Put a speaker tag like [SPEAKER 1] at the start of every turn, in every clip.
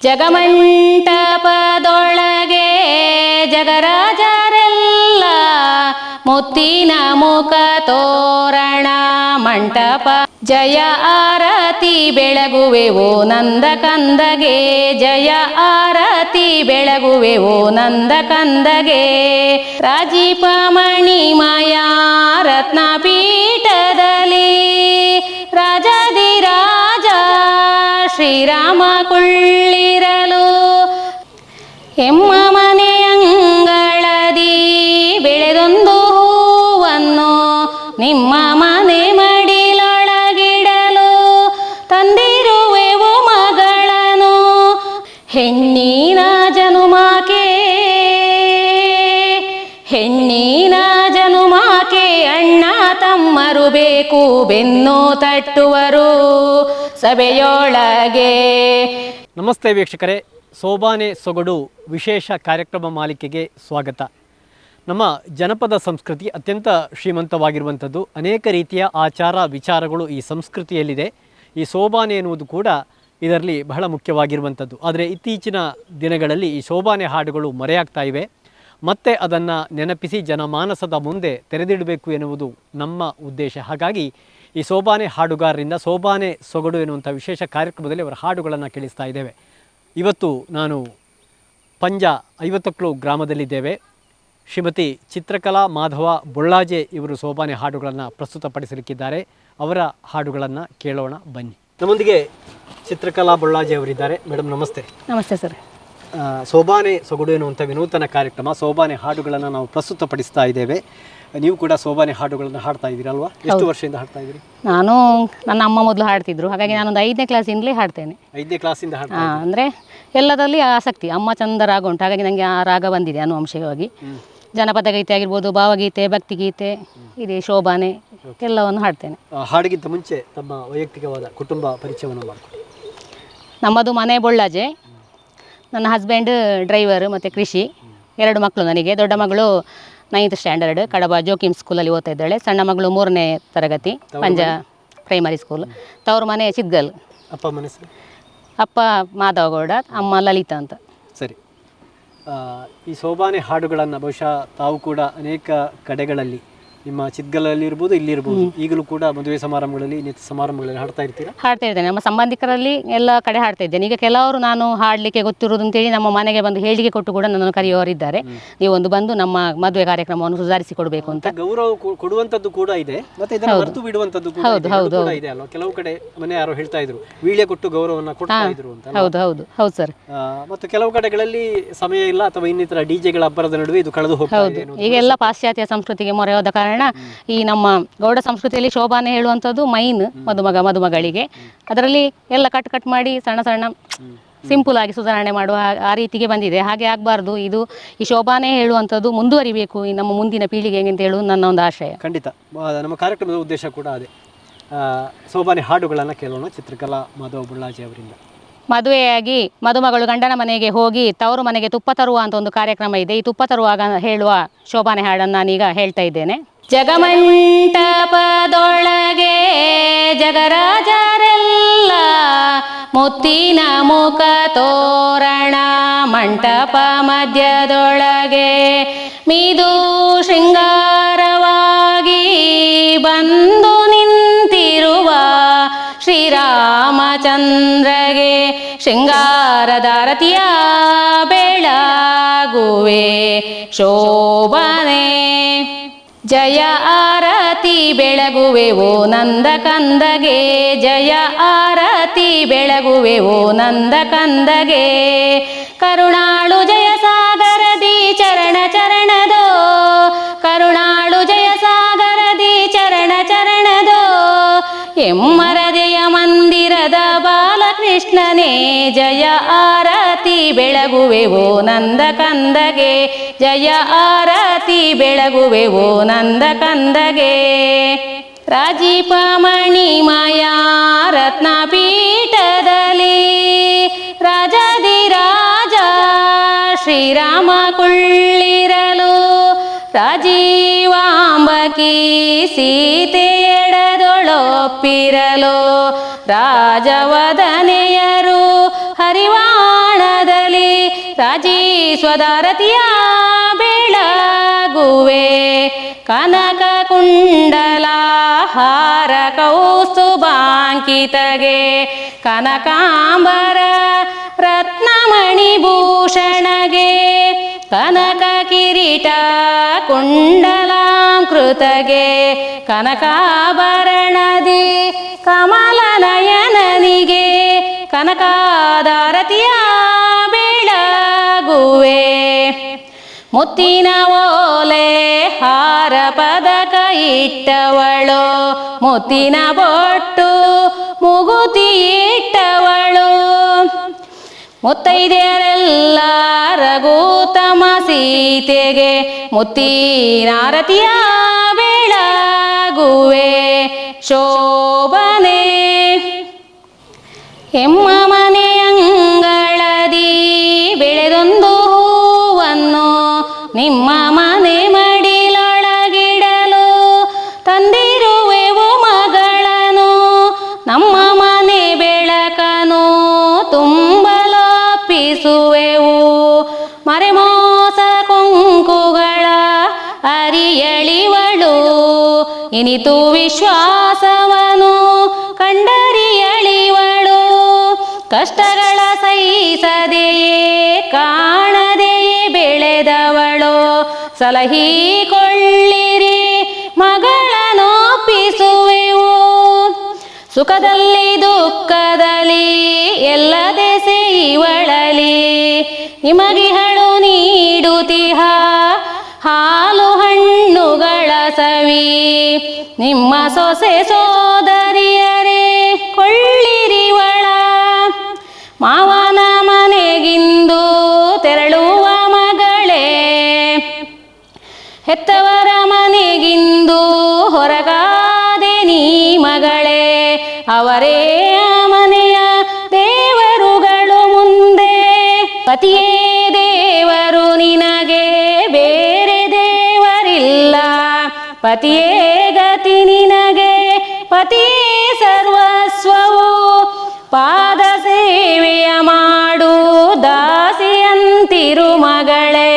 [SPEAKER 1] ಜಗಮಂಟಪದೊಳಗೆ ಜಗರಾಜರೆಲ್ಲ ಮುತ್ತಿನ ಮುಖ ತೋರಣ ಮಂಟಪ ಜಯ ಆರತಿ ಬೆಳಗುವೆವೋ ನಂದ ಕಂದಗೆ ಜಯ ಆರತಿ ಬೆಳಗುವೆವೋ ನಂದ ಕಂದಗೆ ರಾಜೀಪ ಮಣಿಮಯ ರತ್ನಪೀಠದಲ್ಲಿ ರಾಜಾದಿರಾಜ ಶ್ರೀರಾಮ ಕುಳ್ಳಿರಲು ಎಮ್ಮ ಮನೆಯಂಗಳದಿ ಬೆಳೆದೊಂದು ಹೂವನ್ನು ನಿಮ್ಮ ಮನೆ ಮಡಿಲೊಳಗಿಡಲು ತಂದಿರುವೆವು ಮಗಳನ್ನು ಹೆಣ್ಣಿನ ಜನುಮಾಕೆ ಹೆಣ್ಣಿನ ಜನುಮಾಕೆ ಅಣ್ಣ ತಮ್ಮರು ಬೇಕು ಬೆನ್ನು ತಟ್ಟುವರು ಸಭೆಯೊಳಗೆ.
[SPEAKER 2] ನಮಸ್ತೆ ವೀಕ್ಷಕರೇ, ಸೋಬಾನೆ ಸೊಗಡು ವಿಶೇಷ ಕಾರ್ಯಕ್ರಮ ಮಾಲಿಕೆಗೆ ಸ್ವಾಗತ. ನಮ್ಮ ಜನಪದ ಸಂಸ್ಕೃತಿ ಅತ್ಯಂತ ಶ್ರೀಮಂತವಾಗಿರುವಂಥದ್ದು. ಅನೇಕ ರೀತಿಯ ಆಚಾರ ವಿಚಾರಗಳು ಈ ಸಂಸ್ಕೃತಿಯಲ್ಲಿದೆ. ಈ ಸೋಬಾನೆ ಎನ್ನುವುದು ಕೂಡ ಇದರಲ್ಲಿ ಬಹಳ ಮುಖ್ಯವಾಗಿರುವಂಥದ್ದು. ಆದರೆ ಇತ್ತೀಚಿನ ದಿನಗಳಲ್ಲಿ ಈ ಸೋಬಾನೆ ಹಾಡುಗಳು ಮರೆಯಾಗ್ತಾ ಇವೆ. ಮತ್ತೆ ಅದನ್ನು ನೆನಪಿಸಿ ಜನಮಾನಸದ ಮುಂದೆ ತೆರೆದಿಡಬೇಕು ಎನ್ನುವುದು ನಮ್ಮ ಉದ್ದೇಶ. ಹಾಗಾಗಿ ಈ ಸೋಬಾನೆ ಹಾಡುಗಾರರಿಂದ ಸೋಬಾನೆ ಸೊಗಡು ಎನ್ನುವಂಥ ವಿಶೇಷ ಕಾರ್ಯಕ್ರಮದಲ್ಲಿ ಅವರ ಹಾಡುಗಳನ್ನು ಕೇಳಿಸ್ತಾ ಇದ್ದೇವೆ. ಇವತ್ತು ನಾನು ಪಂಜ 50 ಗ್ರಾಮದಲ್ಲಿದ್ದೇವೆ. ಶ್ರೀಮತಿ ಚಿತ್ರಕಲಾ ಮಾಧವ ಬೊಳ್ಳಾಜೆ ಇವರು ಸೋಬಾನೆ ಹಾಡುಗಳನ್ನು ಪ್ರಸ್ತುತಪಡಿಸಲಿಕ್ಕಿದ್ದಾರೆ. ಅವರ ಹಾಡುಗಳನ್ನು ಕೇಳೋಣ ಬನ್ನಿ. ನಮ್ಮೊಂದಿಗೆ ಚಿತ್ರಕಲಾ ಬೊಳ್ಳಾಜೆ ಅವರಿದ್ದಾರೆ. ಮೇಡಮ್ ನಮಸ್ತೆ.
[SPEAKER 1] ನಮಸ್ತೆ ಸರ್.
[SPEAKER 2] ಸೋಬಾನೆ ಸೊಗಡು ಎನ್ನುವಂಥ ವಿನೂತನ ಕಾರ್ಯಕ್ರಮ, ಸೋಬಾನೆ ಹಾಡುಗಳನ್ನು ನಾವು ಪ್ರಸ್ತುತಪಡಿಸ್ತಾ ಇದ್ದೇವೆ. ನೀವು ಕೂಡ ಸೋಬಾನೆ ಹಾಡುಗಳನ್ನು ಹಾಡ್ತಾ ಇದ್ದೀರಲ್ವಾ? ಎಷ್ಟು ವರ್ಷದಿಂದ ಹಾಡ್ತಾ ಇದ್ದೀರಿ?
[SPEAKER 1] ನಾನು ನನ್ನ ಅಮ್ಮ ಮೊದಲು ಹಾಡ್ತಿದ್ರು, ಹಾಗಾಗಿ ನಾನೊಂದು 5ನೇ ಕ್ಲಾಸಿಂದಲೇ ಹಾಡ್ತೇನೆ.
[SPEAKER 2] 5ನೇ ಕ್ಲಾಸಿಂದ ಹಾಡ್ತಾ?
[SPEAKER 1] ಅಂದರೆ ಎಲ್ಲದರಲ್ಲಿ ಆಸಕ್ತಿ. ಅಮ್ಮ ಚಂದ ರಾಗ ಉಂಟು, ಹಾಗಾಗಿ ನನಗೆ ಆ ರಾಗ ಬಂದಿದೆ ಅನುವಂಶಿಕವಾಗಿ. ಜನಪದ ಗೀತೆ ಆಗಿರ್ಬೋದು, ಭಾವಗೀತೆ, ಭಕ್ತಿಗೀತೆ, ಇದೆ ಶೋಭಾನೆ ಎಲ್ಲವನ್ನು ಹಾಡ್ತೇನೆ.
[SPEAKER 2] ಹಾಡಿಗಿಂತ ಮುಂಚೆ ತಮ್ಮ ವೈಯಕ್ತಿಕವಾದ ಕುಟುಂಬ ಪರಿಚಯವನ್ನು ಮಾಡಿಕೊಡಿ.
[SPEAKER 1] ನಮ್ಮದು ಮನೆ ಬೊಳ್ಳಾಜೆ. ನನ್ನ ಹಸ್ಬೆಂಡ್ ಡ್ರೈವರ್ ಮತ್ತು ಕೃಷಿ. 2 ಮಕ್ಕಳು ನನಗೆ. ದೊಡ್ಡ ಮಗಳು 9th ಸ್ಟ್ಯಾಂಡರ್ಡ್ ಕಡಬ ಜೋಕಿಮ್ ಸ್ಕೂಲಲ್ಲಿ ಓದ್ತಾ ಇದ್ದಾಳೆ. ಸಣ್ಣ ಮಗಳು 3ನೇ ತರಗತಿ ಪಂಜ ಪ್ರೈಮರಿ ಸ್ಕೂಲ್. ತವರು ಮನೆ ಚಿದ್ಗಲ್.
[SPEAKER 2] ಅಪ್ಪ ಮನೆ ಹೆಸರು? ಅಪ್ಪ
[SPEAKER 1] ಮಾಧವಗೌಡ, ಅಮ್ಮ ಲಲಿತಾ ಅಂತ.
[SPEAKER 2] ಸರಿ. ಈ ಸೋಬಾನೆ ಹಾಡುಗಳನ್ನು ಬಹುಶಃ ತಾವು ಕೂಡ ಅನೇಕ ಕಡೆಗಳಲ್ಲಿ, ನಿಮ್ಮ ಚಿದ್ಗಲಲ್ಲಿ ಇರ್ಬೋದು, ಇಲ್ಲಿರ್ಬೋದು, ಈಗಲೂ ಕೂಡ ಮದುವೆ ಸಮಾರಂಭಗಳಲ್ಲಿ, ನಿತ್ಯ ಸಮಾರಂಭಗಳಲ್ಲಿ ಹಾಡ್ತಾ ಇರ್ತೀರಾ?
[SPEAKER 1] ಹಾಡ್ತಾ ಇರ್ತೇನೆ. ನಮ್ಮ ಸಂಬಂಧಿಕರಲ್ಲಿ ಎಲ್ಲ ಕಡೆ ಹಾಡ್ತಾ ಇದ್ದೇನೆ. ಈಗ ಕೆಲವರು ನಾನು ಹಾಡಲಿಕ್ಕೆ ಗೊತ್ತಿರುವುದು ಅಂತೇಳಿ ನಮ್ಮ ಮನೆಗೆ ಬಂದು ಹೇಳಿಕೆ ಕೊಟ್ಟು ಕೂಡ ನನ್ನನ್ನು ಕರೆಯುವವರಿದ್ದಾರೆ. ನೀವೊಂದು ಬಂದು ನಮ್ಮ ಮದುವೆ ಕಾರ್ಯಕ್ರಮವನ್ನು ಸುಧಾರಿಸಿ ಕೊಡಬೇಕು ಅಂತ.
[SPEAKER 2] ಗೌರವ ಕೊಡುವಂಥದ್ದು ಕೂಡ ಇದೆ, ಮತ್ತೆ ಇದನ್ನು ಮರೆತು ಬಿಡುವಂಥದ್ದು ಕೂಡ ಇದೆ ಅಲ್ವಾ? ಕೆಲವು ಕಡೆ ಮನೆ ಯಾರೋ ಹೇಳ್ತಾ ಇದ್ರು ವೀಳ್ಯ ಕೊಟ್ಟು ಗೌರವವನ್ನು ಕೊಡ್ತಾ ಇದ್ರು ಅಂತ.
[SPEAKER 1] ಹೌದು ಸರ್.
[SPEAKER 2] ಮತ್ತು ಕೆಲವು ಕಡೆಗಳಲ್ಲಿ ಸಮಯ ಇಲ್ಲ ಅಥವಾ ಇನ್ನಿತರ ಡಿಜೆಗಳ ಅಬ್ಬರದ ನಡುವೆ ಇದು ಕಳೆದು ಹೋಗ್ತದೆ.
[SPEAKER 1] ಈಗೆಲ್ಲ ಪಾಶ್ಚಾತ್ಯ ಸಂಸ್ಕೃತಿಗೆ ಮೊರೆ ಹೋದ ಕಾರಣ ಈ ನಮ್ಮ ಗೌಡ ಸಂಸ್ಕೃತಿಯಲ್ಲಿ ಶೋಭಾನೆ ಹೇಳುವಂಥದ್ದು ಮೈನ್ ಮದುಮಗಳಿಗೆ. ಅದರಲ್ಲಿ ಎಲ್ಲ ಕಟ್ ಮಾಡಿ ಸಣ್ಣ ಸಿಂಪಲ್ ಆಗಿ ಸುಧಾರಣೆ ಮಾಡುವ ಆ ರೀತಿಗೆ ಬಂದಿದೆ. ಹಾಗೆ ಆಗಬಾರ್ದು. ಇದು ಈ ಶೋಭಾನೆ ಹೇಳುವಂಥದ್ದು ಮುಂದುವರಿಬೇಕು ಈ ನಮ್ಮ ಮುಂದಿನ ಪೀಳಿಗೆಗೆ ಅಂತ ಹೇಳುವುದು ನನ್ನ ಒಂದು ಆಶಯ.
[SPEAKER 2] ಖಂಡಿತ. ನಮ್ಮ ಕಾರ್ಯಕ್ರಮದ ಉದ್ದೇಶ ಕೂಡ ಅದೇ. ಶೋಭಾನೆ ಹಾಡುಗಳನ್ನು ಕೇಳೋಣ ಚಿತ್ರಕಲಾ ಮಾಧವ ಬೊಳ್ಳಾಜೆ ಅವರಿಂದ.
[SPEAKER 1] ಮದುವೆಯಾಗಿ ಮದುಮಗಳು ಗಂಡನ ಮನೆಗೆ ಹೋಗಿ ತವರು ಮನೆಗೆ ತುಪ್ಪ ತರುವ ಅಂತ ಒಂದು ಕಾರ್ಯಕ್ರಮ ಇದೆ. ಈ ತುಪ್ಪ ತರುವಾಗ ಹೇಳುವ ಶೋಭಾನೆ ಹಾಡನ್ನು ನಾನೀಗ ಹೇಳ್ತಾ ಇದ್ದೇನೆ. ಜಗಮಂಟಪದೊಳಗೆ ಜಗರಾಜರೆಲ್ಲ ಮುತ್ತಿನ ಮುಖ ತೋರಣ ಮಂಟಪ ಮಧ್ಯದೊಳಗೆ ಮಿದು ಶೃಂಗಾರವಾಗಿ ಬಂದು ನಿಂತಿರುವ ಶ್ರೀರಾಮಚಂದ್ರಗೆ ಶೃಂಗಾರದಾರತಿಯ ಬೆಳಗುವೆ ಶೋಭನೆ ಜಯ ಆರತಿ ಬೆಳಗುವೆವೋ ನಂದ ಕಂದಗೆ ಜಯ ಆರತಿ ಬೆಳಗುವೆವೋ ನಂದ ಕಂದಗೆ ಕರುಣಾಳು ಜಯ ಸಾಗರದಿ ಚರಣದೋ ಕರುಣಾಳು ಜಯ ಸಾಗರದಿ ಚರಣದೋ ಎಮ್ಮರದೆಯ ಮಂದಿರದ ಬಾಲಕೃಷ್ಣನೇ ಜಯ ಆರತಿ ಬೆಳಗುವೆವೋ ನಂದ ಕಂದಗೆ ಜಯ ಆರತಿ ಬೆಳಗುವೆವೋ ನಂದ ಕಂದಗೆ ರಾಜೀಪ ಮಣಿಮಯ ರತ್ನಪೀಠದಲ್ಲಿ ರಾಜಾದಿರಾಜ ಶ್ರೀರಾಮ ಕುಳ್ಳಿರಲು ರಾಜೀವಾಂಬಕಿ ಸೀತೆ ಎಡದೊಳೊಪ್ಪಿರಲು ರಾಜವದನೆಯರು ಹರಿವಾಣ ಸ್ವದಾರತಿಯ ಬೆಳಗುವೆ ಕನಕ ಕುಂಡಲ ಹಾರ ಕೌಸ್ತುಭಾಂಕಿತಗೆ ಕನಕಾಂಬರ ರತ್ನಮಣಿಭೂಷಣಗೆ ಕನಕ ಕಿರೀಟ ಕುಂಡಲಾಂಕೃತಗೆ ಕನಕಾಭರಣದಿ ಕಮಲನಯನನಿಗೆ ಕನಕಾದಾರತಿಯ ಬೆಳಗುವೆ ಮುತ್ತಿನ ಓಲೆ ಹಾರ ಪದಕ ಇಟ್ಟವಳು ಮುತ್ತಿನ ಬೊಟ್ಟು ಮುಗುತಿ ಇಟ್ಟವಳು ಮುತ್ತೈದೆಯರೆಲ್ಲ ರಘುತಮ ಸೀತೆಗೆ ಮುತ್ತಿನಾರತಿಯ ಬೆಳಗುವೆ ಶೋಭನೆ ಎಮ್ಮ ಮನೆಯಂಗಳದಿ ಬೆಳೆದೊಂದು ಹೂವನ್ನು ನಿಮ್ಮ ಮನೆ ಮಡಿಲೊಳಗಿಡಲು ತಂದಿರುವೆವು ಮಗಳನ್ನು ನಮ್ಮ ಮನೆ ಬೆಳಕನು ತುಂಬಲೊಪ್ಪಿಸುವೆವು ಮರೆಮೋಸ ಕೊಂಕುಗಳ ಅರಿಯಳಿವಳು ಇನಿತು ವಿಶ್ವಾಸವನು ಕಂಡರಿಯಳಿವಳು ಕಷ್ಟಗಳ ಸಹಿಸದೆಯೇ ಕಾಣದೆಯೇ ಬೆಳೆದವಳು ಸಲಹಿಕೊಳ್ಳಿರಿ ಮಗಳನೊಪ್ಪಿಸುವೆವು ಸುಖದಲ್ಲಿ ದುಃಖದಲ್ಲಿ ಎಲ್ಲ ದೆಸೆ ಇವಳಲಿ ನಿಮಗಿಹಳು ನೀಡುತ್ತಿಹ ಹಾಲು ಹಣ್ಣುಗಳ ಸವಿ ನಿಮ್ಮ ಸೊಸೆ ಸೋದರಿಯರೇ ಕೊಳ್ಳಿರಿವಳ ಮಾವನ ಮನೆಗಿಂದು ತೆರಳುವ ಮಗಳೇ ಹೆತ್ತವರ ಮನೆಗಿಂದು ಹೊರಗಾದೆ ನೀ ಮಗಳೇ ಅವರೇ ಮನೆಯ ದೇವರುಗಳು ಮುಂದೆ ಪತಿಯೇ ದೇವರು ನಿನಗೆ ಬೇರೆ ದೇವರಿಲ್ಲ ಪತಿಯೇ ಗತಿ ನಿನಗೆ ಪತಿಯೇ ಸರ್ವಸ್ವವು ಪಾದ ಸೇವೆಯ ಮಾಡು ದಾಸಿಯಂತಿರು ಮಗಳೇ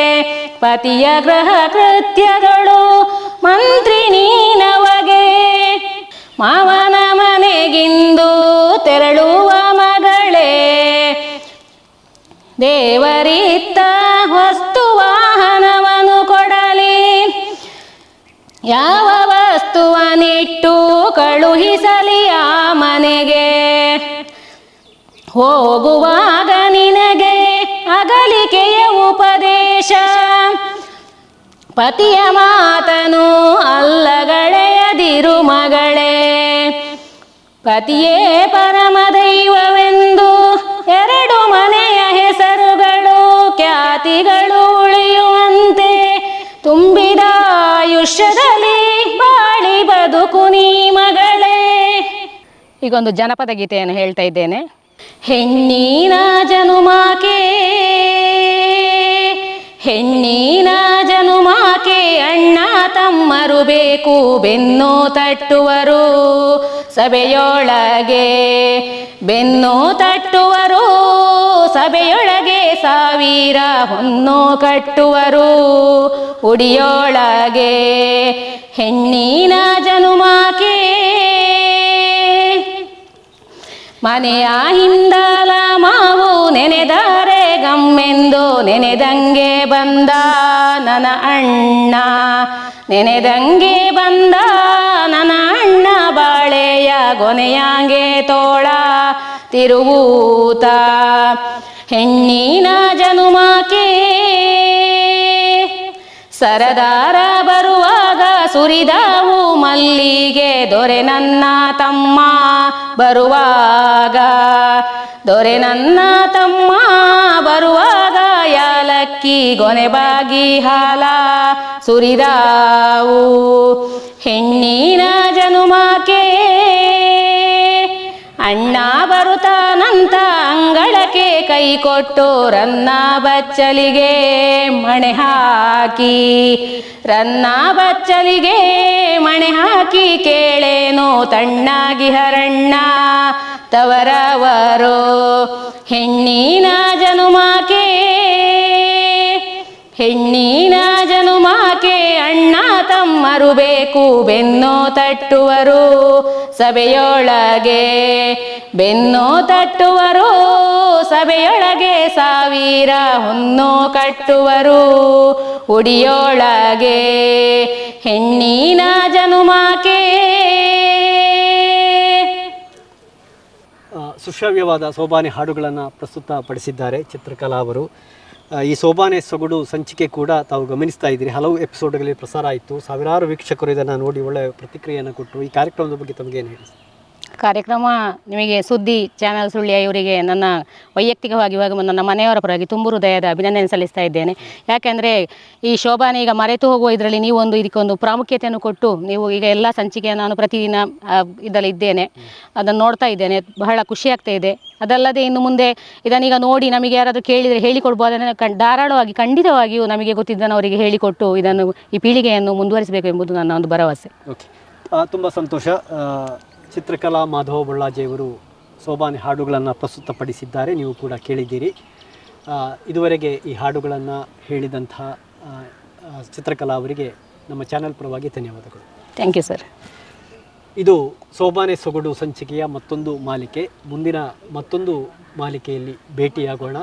[SPEAKER 1] ಪತಿಯ ಗ್ರಹ ಕೃತ್ಯಗಳು ಮಂತ್ರಿ ನೀನವಗೆ ಮಾವನ ಮನೆಗಿಂದು ತೆರಳುವ ಮಗಳೇ ದೇವರಿತ್ತ ವಸ್ತು ವಾಹನವನ್ನು ಕೊಡಲಿ ಯಾವ ವಸ್ತುವನಿಟ್ಟು ಕಳುಹಿಸಲಿ ಆ ಮನೆಗೆ ಹೋಗುವಾಗ ನಿನಗೆ ಅಗಲಿಕೆಯ ಉಪದೇಶ ಪತಿಯ ಮಾತನು ಅಲ್ಲಗಳೆಯದಿರು ಮಗಳೇ ಪತಿಯೇ ಪರಮ ದೈವವೆಂದು ಎರಡು ಮನೆಯ ಹೆಸರುಗಳು ಖ್ಯಾತಿಗಳು ಉಳಿಯುವಂತೆ ತುಂಬಿದ ಆಯುಷ್ಯದಲ್ಲಿ ಬಾಳಿ ಬದುಕು ನೀ ಮಗಳೇ. ಈಗೊಂದು ಜನಪದ ಗೀತೆಯನ್ನು ಹೇಳ್ತಾ ಇದ್ದೇನೆ. ಹೆಣ್ಣಿನ ಜನುಮಾಕೆ ಹೆಣ್ಣಿನ ಜನುಮಾಕೆ ಅಣ್ಣ ತಮ್ಮರು ಬೇಕು ಬೆನ್ನು ತಟ್ಟುವರು ಸಭೆಯೊಳಗೆ ಬೆನ್ನು ತಟ್ಟುವರು ಸಭೆಯೊಳಗೆ ಸಾವಿರ ಹೊನ್ನು ಕಟ್ಟುವರು ಉಡಿಯೊಳಗೆ ಹೆಣ್ಣಿನ ಜನುಮಾಕೆ ಮನೆಯ ಹಿಂದಲ ಮಾವು ನೆನೆದರೆ ಗಮ್ಮೆಂದು ನೆನೆದಂಗೆ ಬಂದ ನನ್ನ ಅಣ್ಣ ನೆನೆದಂಗೆ ಬಂದ ನನ್ನ ಅಣ್ಣ ಬಾಳೆಯ ಗೊನೆಯಾಂಗೆ ತೋಳ ತಿರುವೂತ ಹೆಣ್ಣಿನ ಜನುಮಾಕೆ ಸರದಾರ ಬರುವಾಗ ಸುರಿದವು ಮಲ್ಲಿಗೆ ದೊರೆ ನನ್ನ ತಮ್ಮ ಬರುವಾಗ ದೊರೆ ನನ್ನ ತಮ್ಮ ಬರುವಾಗ ಯಾಲಕ್ಕಿ ಗೊನೆಬಾಗಿ ಹಾಲ ಸುರಿದಾವು ಹೆಣ್ಣಿನ ಜನುಮಾಕೆ ಅಣ್ಣ ಬರುತ್ತಾನಂತ ಅಂಗಳಕ್ಕೆ ಕೈ ಕೊಟ್ಟು ರನ್ನ ಬಚ್ಚಲಿಗೆ ಮಣೆ ಹಾಕಿ ರನ್ನ ಬಚ್ಚಲಿಗೆ ಮಣೆ ಹಾಕಿ ಕೇಳೇನು ತಣ್ಣಾಗಿ ಹರಣ್ಣ ತವರವರು ಹೆಣ್ಣಿನ ಜನುಮಾಕೆ ಹೆಣ್ಣಿನ ಜನುಮಾಕೆ ಅಣ್ಣ ತಮ್ಮರು ಬೇಕು ಬೆನ್ನೋ ತಟ್ಟುವರು ಸಭೆಯೊಳಗೆ ಬೆನ್ನೋ ತಟ್ಟುವರು ಸಭೆಯೊಳಗೆ ಸಾವಿರ ಹೊನ್ನೋ ಕಟ್ಟುವರು ಉಡಿಯೊಳಗೆ ಹೆಣ್ಣಿನ ಜನುಮಾಕೆ.
[SPEAKER 2] ಸುಶ್ರಾವ್ಯವಾದ ಸೋಬಾನೆ ಹಾಡುಗಳನ್ನು ಪ್ರಸ್ತುತಪಡಿಸಿದ್ದಾರೆ ಚಿತ್ರಕಲಾ ಅವರು. ಈ ಸೋಬಾನೆ ಸೊಗಡು ಸಂಚಿಕೆ ಕೂಡ ತಾವು ಗಮನಿಸ್ತಾ ಇದ್ದೀರಿ, ಹಲವು ಎಪಿಸೋಡ್ಗಳಲ್ಲಿ ಪ್ರಸಾರ ಆಯಿತು, ಸಾವಿರಾರು ವೀಕ್ಷಕರು ಇದನ್ನು ನೋಡಿ ಒಳ್ಳೆಯ ಪ್ರತಿಕ್ರಿಯೆಯನ್ನು ಕೊಟ್ಟರು. ಈ ಕಾರ್ಯಕ್ರಮದ ಬಗ್ಗೆ ತಮಗೇನು ಹೇಳಿ?
[SPEAKER 1] ಕಾರ್ಯಕ್ರಮ ನಿಮಗೆ ಸುದ್ದಿ ಚಾನಲ್ ಸುಳ್ಯ ಇವರಿಗೆ ನನ್ನ ವೈಯಕ್ತಿಕವಾಗಿ ಇವಾಗ ನನ್ನ ಮನೆಯವರ ಪರವಾಗಿ ತುಂಬ ಹೃದಯದ ಅಭಿನಂದನೆ ಸಲ್ಲಿಸ್ತಾ ಇದ್ದೇನೆ. ಯಾಕೆಂದರೆ ಈ ಶೋಭಾನೆ ಈಗ ಮರೆತು ಹೋಗುವ ಇದರಲ್ಲಿ ನೀವೊಂದು ಇದಕ್ಕೊಂದು ಪ್ರಾಮುಖ್ಯತೆಯನ್ನು ಕೊಟ್ಟು ನೀವು ಈಗ ಎಲ್ಲ ಸಂಚಿಕೆ ನಾನು ಪ್ರತಿದಿನ ಇದರಲ್ಲಿ ಇದ್ದೇನೆ, ಅದನ್ನು ನೋಡ್ತಾ ಇದ್ದೇನೆ, ಬಹಳ ಖುಷಿಯಾಗ್ತಾ ಇದೆ. ಅದಲ್ಲದೆ ಇನ್ನು ಮುಂದೆ ಇದನ್ನೀಗ ನೋಡಿ ನಮಗೆ ಯಾರಾದರೂ ಕೇಳಿದರೆ ಹೇಳಿಕೊಡ್ಬೋದನ್ನು ಧಾರಾಳವಾಗಿ ಖಂಡಿತವಾಗಿಯೂ ನಮಗೆ ಗೊತ್ತಿದ್ದನ್ನು ಅವರಿಗೆ ಹೇಳಿಕೊಟ್ಟು ಇದನ್ನು ಈ ಪೀಳಿಗೆಯನ್ನು ಮುಂದುವರಿಸಬೇಕು ಎಂಬುದು ನನ್ನ ಒಂದು ಭರವಸೆ.
[SPEAKER 2] ಓಕೆ, ತುಂಬ ಸಂತೋಷ. ಚಿತ್ರಕಲಾ ಮಾಧವ ಬಳ್ಳಾಜಿಯವರು ಸೋಬಾನೆ ಹಾಡುಗಳನ್ನು ಪ್ರಸ್ತುತಪಡಿಸಿದ್ದಾರೆ, ನೀವು ಕೂಡ ಕೇಳಿದ್ದೀರಿ. ಇದುವರೆಗೆ ಈ ಹಾಡುಗಳನ್ನು ಹೇಳಿದಂತಹ ಚಿತ್ರಕಲಾ ಅವರಿಗೆ ನಮ್ಮ ಚಾನೆಲ್ ಪರವಾಗಿ ಧನ್ಯವಾದಗಳು.
[SPEAKER 1] Thank you sir.
[SPEAKER 2] ಇದು ಸೋಬಾನೆ ಸೊಗಡು ಸಂಚಿಕೆಯ ಮತ್ತೊಂದು ಮಾಲಿಕೆ. ಮುಂದಿನ ಮತ್ತೊಂದು ಮಾಲಿಕೆಯಲ್ಲಿ ಭೇಟಿಯಾಗೋಣ.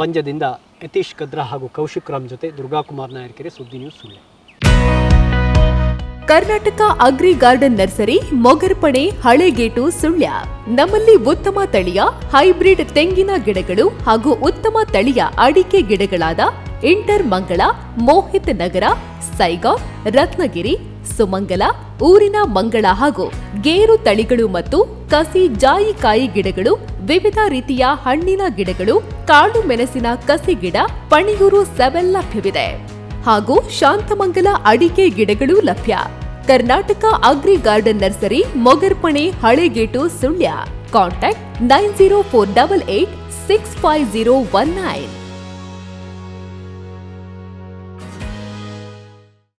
[SPEAKER 2] ಪಂಜದಿಂದ ಯತೀಶ್ ಕದ್ರಾ ಹಾಗೂ ಕೌಶಿಕ್ ರಾಮ್ ಜೊತೆ ದುರ್ಗಾಕುಮಾರ್ ನಾಯರ್ಕೆರೆ, ಸುದ್ದಿ news Sullia.
[SPEAKER 3] Karnataka agri garden nursery, Mogarpane, Halegate, Sullia. ನಮ್ಮಲ್ಲಿ ಉತ್ತಮ ತಳಿಯ ಹೈಬ್ರಿಡ್ ತೆಂಗಿನ ಗಿಡಗಳು ಹಾಗೂ ಉತ್ತಮ ತಳಿಯ ಅಡಿಕೆ ಗಿಡಗಳಾದ ಇಂಟರ್ ಮಂಗಳ, ಮೋಹಿತ್ ನಗರ, ಸೈಗಾವ್, ರತ್ನಗಿರಿ, ಸುಮಂಗಲ, ಊರಿನ ಮಂಗಳ ಹಾಗೂ ಗೇರು ತಳಿಗಳು ಮತ್ತು ಕಸಿ ಜಾಯಿಕಾಯಿ ಗಿಡಗಳು, ವಿವಿಧ ರೀತಿಯ ಹಣ್ಣಿನ ಗಿಡಗಳು, ಕಾಳು ಮೆಣಸಿನ ಕಸಿ ಗಿಡ, ಪಣಿಯೂರು 7 ಲಭ್ಯವಿದೆ ಹಾಗೂ ಶಾಂತಮಂಗಲ ಅಡಿಕೆ ಗಿಡಗಳು ಲಭ್ಯ. Karnataka agri garden nursery, Mogarpane, Halegate, Sullia. Contact 9048865019.